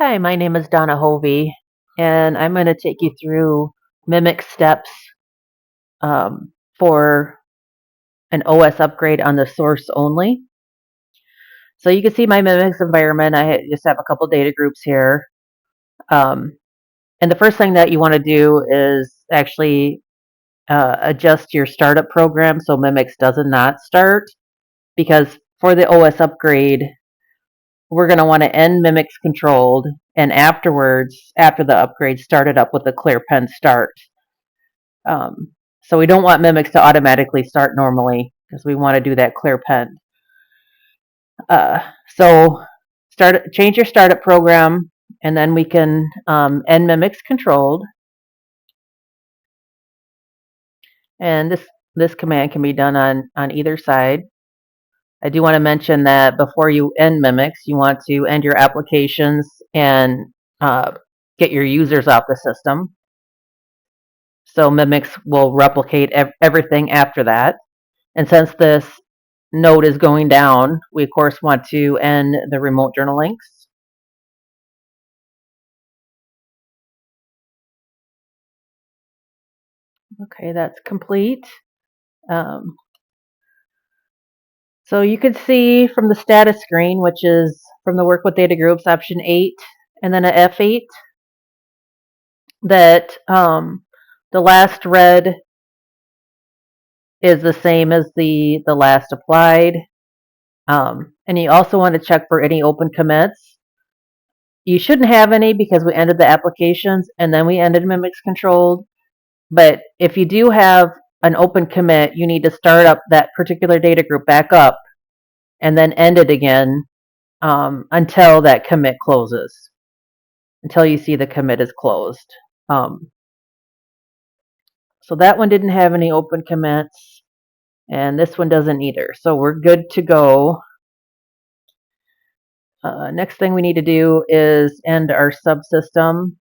Hi, my name is Donna Hovey, and I'm going to take you through Mimix steps for an OS upgrade on the source only. So you can see my Mimix environment. Just have a couple data groups here. Um, and the first thing that you want to do is actually adjust your startup program so Mimix does not start, because for the OS upgrade, we're going to want to end Mimix controlled, and afterwards, after the upgrade, start it up with a clear pen start. So we don't want Mimix to automatically start normally because we want to do that clear pen. So change your startup program, and then we can end Mimix controlled. And this command can be done on either side. I do want to mention that before you end Mimix, you want to end your applications and get your users off the system. So Mimix will replicate everything after that. And since this node is going down, we of course want to end the remote journal links. Okay, that's complete. So you can see from the status screen, which is from the Work with Data Groups, option 8, and then a F8, that the last red is the same as the last applied. And you also want to check for any open commits. You shouldn't have any because we ended the applications and then we ended Mimix controlled. But if you do have an open commit, you need to start up that particular data group back up and then end it again until that commit closes, until you see the commit is closed. So that one didn't have any open commits, and this one doesn't either. So we're good to go. Next thing we need to do is end our subsystem.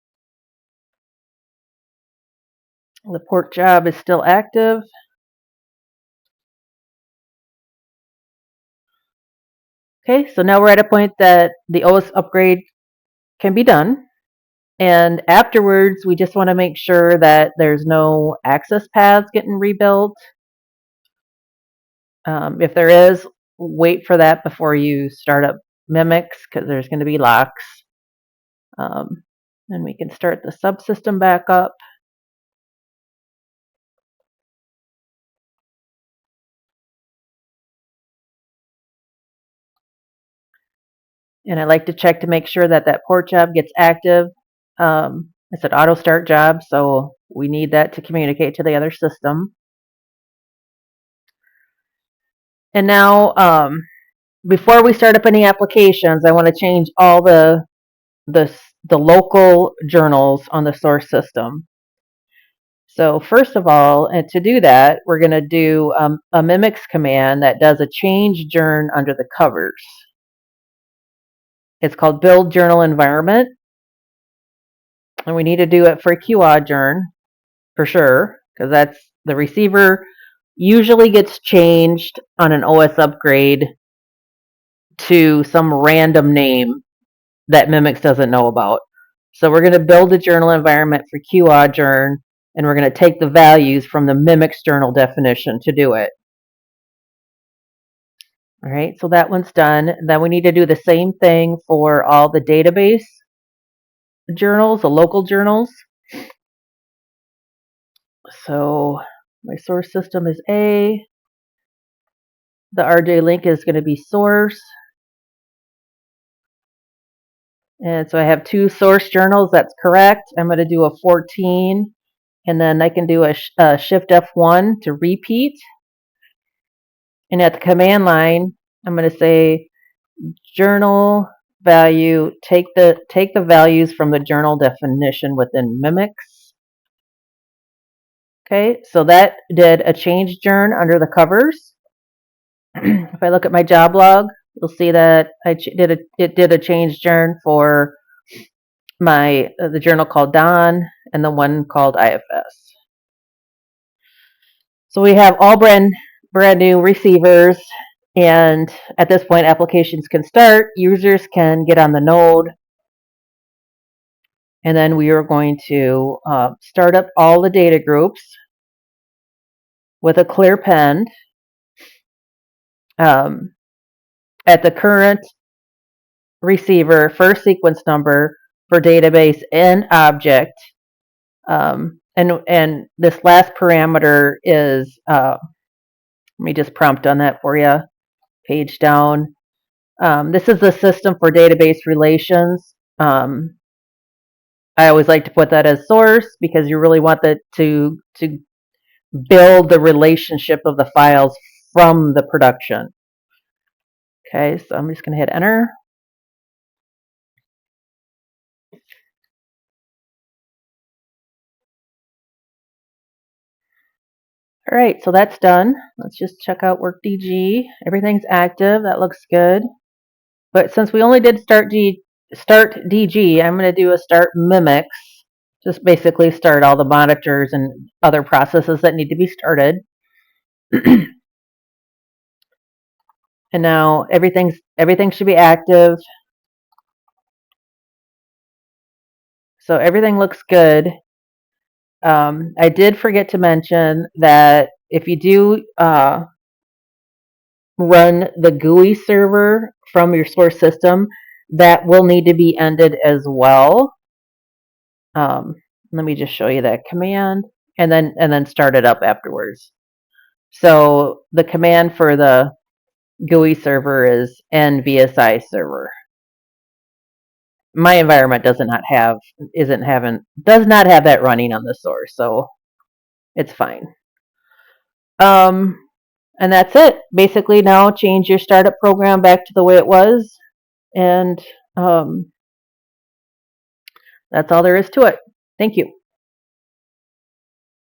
The port job is still active. Okay, so now we're at a point that the OS upgrade can be done. And afterwards, we just want to make sure that there's no access paths getting rebuilt. If there is, wait for that before you start up Mimix, because there's going to be locks. And we can start the subsystem back up. And I like to check to make sure that that port job gets active. It's an auto start job, so we need that to communicate to the other system. And now, before we start up any applications, I want to change all the local journals on the source system. So first of all, and to do that, we're going to do a Mimix command that does a change journ under the covers. It's called build journal environment. And we need to do it for QA journ for sure, because that's the receiver usually gets changed on an OS upgrade to some random name that Mimix doesn't know about. So we're going to build a journal environment for QA journ, and we're going to take the values from the Mimix journal definition to do it. All right, so that one's done. Then we need to do the same thing for all the database journals, the local journals. So my source system is A. The RJ link is going to be source. And so I have two source journals. That's correct. I'm going to do a 14. And then I can do a shift F1 to repeat. And at the command line, I'm going to say journal value, take the values from the journal definition within Mimix. Okay, so that did a change journ under the covers. If I look at my job log, you'll see that it did a change journ for the journal called Don and the one called IFS. So we have all brand new receivers, and at this point applications can start. Users can get on the node. And then we are going to start up all the data groups with a clear pen at the current receiver first sequence number for database and object. And this last parameter is, let me just prompt on that for you, page down. This is the system for database relations. I always like to put that as source because you really want that to build the relationship of the files from the production. Okay, so I'm just going to hit enter. All right, so that's done. Let's just check out WorkDG. Everything's active. That looks good. But since we only did start DG, I'm going to do a start Mimix. Just basically start all the monitors and other processes that need to be started. And now everything should be active. So everything looks good. I did forget to mention that if you do run the GUI server from your source system, that will need to be ended as well. Let me just show you that command, and then start it up afterwards. So the command for the GUI server is nvsi server. My environment does not have that running on the source, so it's fine. And that's it. Basically, now change your startup program back to the way it was, and that's all there is to it. Thank you.